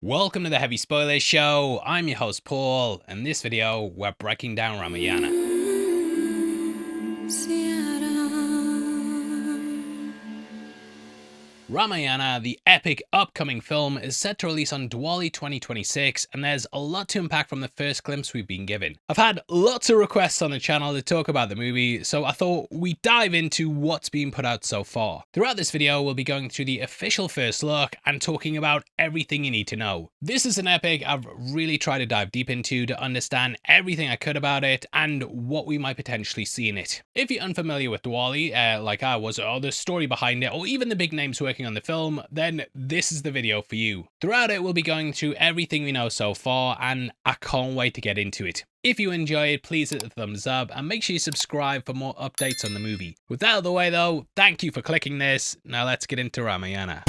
Welcome to the Heavy Spoilers Show. I'm your host Paul, and in this video we're breaking down Ramayana. Ramayana, the epic upcoming film, is set to release on Diwali 2026, and there's a lot to unpack from the first glimpse we've been given. I've had lots of requests on the channel to talk about the movie, so I thought we'd dive into what's been put out so far. Throughout this video, we'll be going through the official first look and talking about everything you need to know. This is an epic I've really tried to dive deep into to understand everything I could about it and what we might potentially see in it. If you're unfamiliar with Diwali, like I was, or the story behind it, or even the big names working on the film, then this is the video for you. Throughout it, we'll be going through everything we know so far, and I can't wait to get into it. If you enjoy it, please hit the thumbs up and make sure you subscribe for more updates on the movie. With that out of the way though, thank you for clicking this. Now let's get into Ramayana.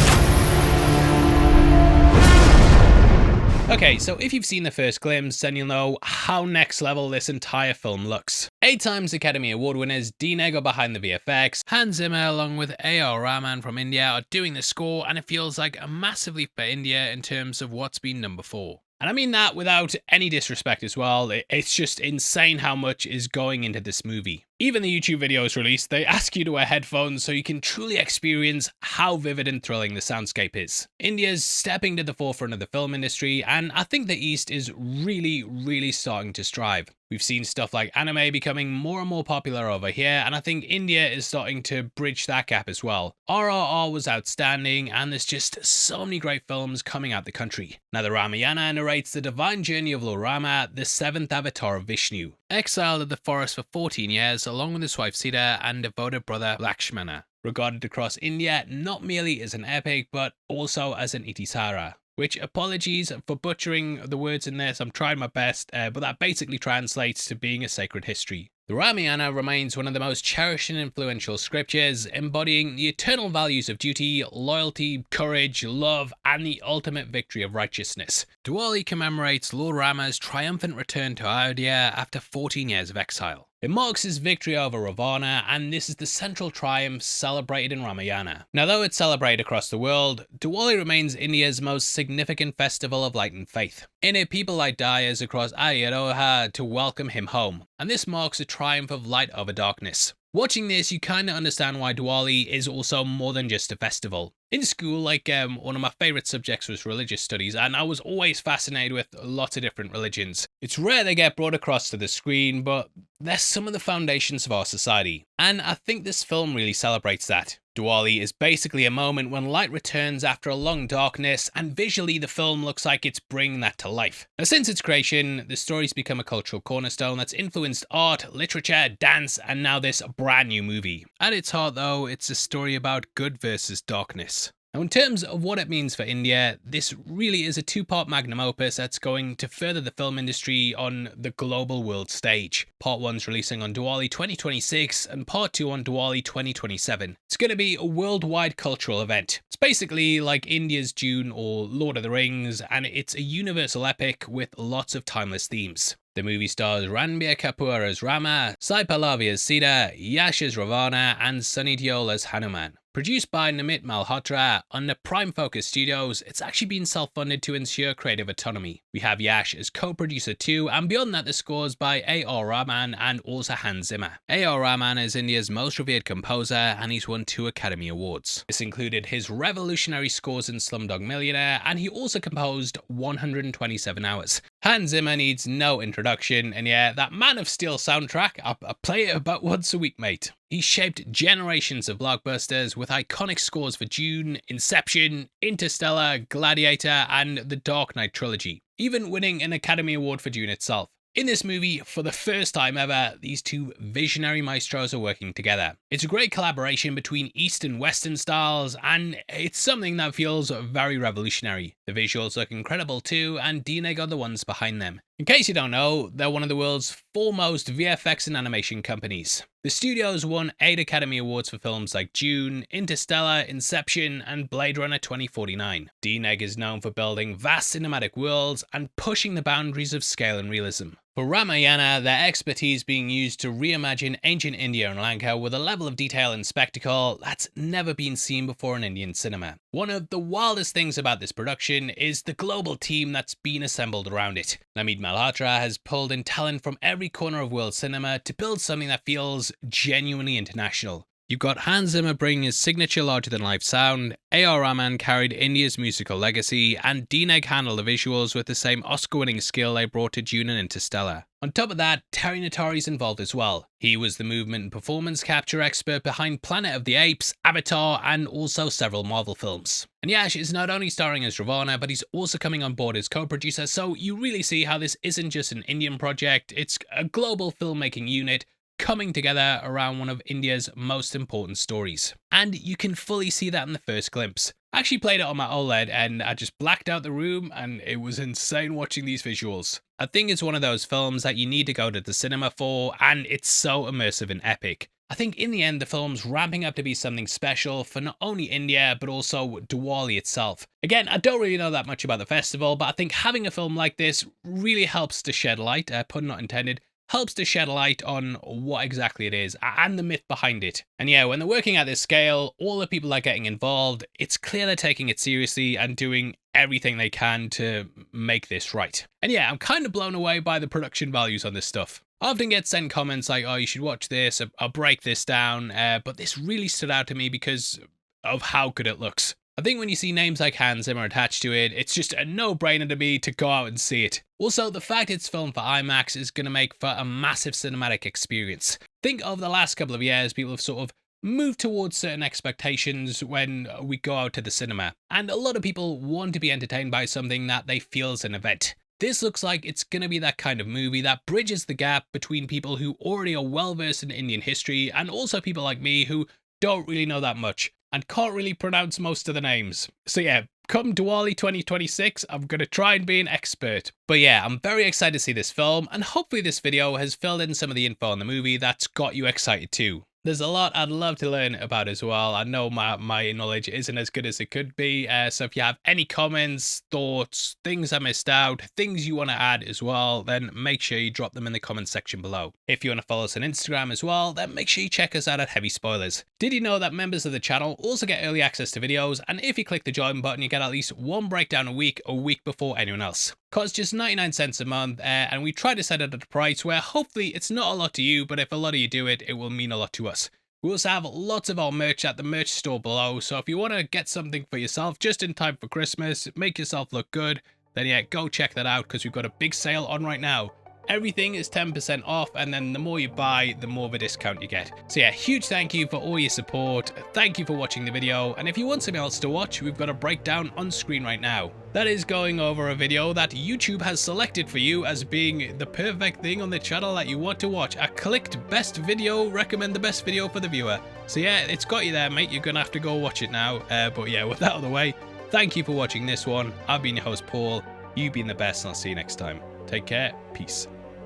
Okay, so if you've seen the first glimpse, then you'll know how next level this entire film looks. 8 times Academy Award winners D-Neg are behind the VFX, Hans Zimmer along with A.R. Rahman from India are doing the score, and it feels like a massive leap for India in terms of what's been done before. And I mean that without any disrespect as well. It's just insane how much is going into this movie. Even the YouTube videos released, they ask you to wear headphones so you can truly experience how vivid and thrilling the soundscape is. India's stepping to the forefront of the film industry, and I think the East is really starting to strive. We've seen stuff like anime becoming more and more popular over here, and I think India is starting to bridge that gap as well. RRR was outstanding, and there's just so many great films coming out the country. Now, the Ramayana narrates the divine journey of Lord Rama, the 7th avatar of Vishnu. Exiled in the forest for 14 years, along with his wife Sita and devoted brother Lakshmana. Regarded across India not merely as an epic, but also as an itisara. Which, apologies for butchering the words in this, I'm trying my best, but that basically translates to being a sacred history. The Ramayana remains one of the most cherished and influential scriptures, embodying the eternal values of duty, loyalty, courage, love, and the ultimate victory of righteousness. Diwali commemorates Lord Rama's triumphant return to Ayodhya after 14 years of exile. It marks his victory over Ravana, and this is the central triumph celebrated in Ramayana. Now, though it's celebrated across the world, Diwali remains India's most significant festival of light and faith. In it, people light diyas across Ayodhya to welcome him home, and this marks a triumph of light over darkness. Watching this, you kind of understand why Diwali is also more than just a festival. In school, one of my favourite subjects was religious studies, and I was always fascinated with lots of different religions. It's rare they get brought across to the screen, but they're some of the foundations of our society. And I think this film really celebrates that. Diwali is basically a moment when light returns after a long darkness, and visually the film looks like it's bringing that to life. Now, since its creation, the story's become a cultural cornerstone that's influenced art, literature, dance, and now this brand new movie. At its heart though, it's a story about good versus darkness. Now, in terms of what it means for India, this really is a 2-part magnum opus that's going to further the film industry on the global world stage. Part 1's releasing on Diwali 2026 and Part 2 on Diwali 2027. It's going to be a worldwide cultural event. It's basically like India's Dune or Lord of the Rings, and it's a universal epic with lots of timeless themes. The movie stars Ranbir Kapoor as Rama, Sai Pallavi as Sita, Yash as Ravana, and Sunny Deol as Hanuman. Produced by NAMIT Malhotra under Prime Focus Studios, it's actually been self-funded to ensure creative autonomy. We have Yash as co-producer too, and beyond that the scores by A.R. Rahman and also Hans Zimmer. A.R. Rahman is India's most revered composer, and he's won 2 Academy Awards. This included his revolutionary scores in Slumdog Millionaire, and he also composed 127 Hours. Hans Zimmer needs no introduction, and yeah, that Man of Steel soundtrack, I play it about once a week, mate. He shaped generations of blockbusters with iconic scores for Dune, Inception, Interstellar, Gladiator, and the Dark Knight trilogy, even winning an Academy Award for Dune itself. In this movie, for the first time ever, these 2 visionary maestros are working together. It's a great collaboration between East and Western styles, and it's something that feels very revolutionary. The visuals look incredible too, and D-Neg are the ones behind them. In case you don't know, they're one of the world's foremost VFX and animation companies. The studio's won 8 Academy Awards for films like Dune, Interstellar, Inception, and Blade Runner 2049. D-Neg is known for building vast cinematic worlds and pushing the boundaries of scale and realism. For Ramayana, their expertise being used to reimagine ancient India and Lanka with a level of detail and spectacle that's never been seen before in Indian cinema. One of the wildest things about this production is the global team that's been assembled around it. NAMIT Malhotra has pulled in talent from every corner of world cinema to build something that feels genuinely international. You've got Hans Zimmer bringing his signature larger-than-life sound, A.R. Rahman carried India's musical legacy, and Dineg handled the visuals with the same Oscar-winning skill they brought to Dune and Interstellar. On top of that, Terry Natari's involved as well. He was the movement and performance capture expert behind Planet of the Apes, Avatar, and also several Marvel films. And Yash is not only starring as Ravana, but he's also coming on board as co-producer, so you really see how this isn't just an Indian project, it's a global filmmaking unit coming together around one of India's most important stories. And you can fully see that in the first glimpse. I actually played it on my OLED and I just blacked out the room and it was insane watching these visuals. I think it's one of those films that you need to go to the cinema for, and it's so immersive and epic. I think in the end the film's ramping up to be something special for not only India but also Diwali itself. Again, I don't really know that much about the festival, but I think having a film like this really helps to shed light, pun not intended, helps to shed light on what exactly it is and the myth behind it. And yeah, when they're working at this scale, all the people that are getting involved, it's clear they're taking it seriously and doing everything they can to make this right. And yeah, I'm kind of blown away by the production values on this stuff. I often get sent comments like, oh, you should watch this, I'll break this down, but this really stood out to me because of how good it looks. I think when you see names like Hans Zimmer attached to it, it's just a no-brainer to me to go out and see it. Also, the fact it's filmed for IMAX is going to make for a massive cinematic experience. I think over the last couple of years, people have sort of moved towards certain expectations when we go out to the cinema. And a lot of people want to be entertained by something that they feel is an event. This looks like it's going to be that kind of movie that bridges the gap between people who already are well-versed in Indian history and also people like me who don't really know that much and can't really pronounce most of the names. So yeah, come Diwali 2026, I'm going to try and be an expert. But yeah, I'm very excited to see this film, and hopefully this video has filled in some of the info on the movie that's got you excited too. There's a lot I'd love to learn about as well. I know my knowledge isn't as good as it could be, so if you have any comments, thoughts, things I missed out, things you want to add as well, then make sure you drop them in the comment section below. If you want to follow us on Instagram as well, then make sure you check us out at Heavy Spoilers. Did you know that members of the channel also get early access to videos, and if you click the join button, you get at least one breakdown a week before anyone else. Costs just 99 cents a month, and we try to set it at a price where hopefully it's not a lot to you, but if a lot of you do it, it will mean a lot to us. We also have lots of our merch at the merch store below, so if you want to get something for yourself just in time for Christmas, make yourself look good, then yeah, go check that out because we've got a big sale on right now. Everything is 10% off, and then the more you buy, the more of a discount you get. So yeah, huge thank you for all your support. Thank you for watching the video, and if you want something else to watch, we've got a breakdown on screen right now. That is going over a video that YouTube has selected for you as being the perfect thing on the channel that you want to watch. I clicked best video, recommend the best video for the viewer. So yeah, it's got you there, mate. You're gonna have to go watch it now. But yeah, with that out of the way, thank you for watching this one. I've been your host, Paul. You've been the best, and I'll see you next time. Take care. Peace.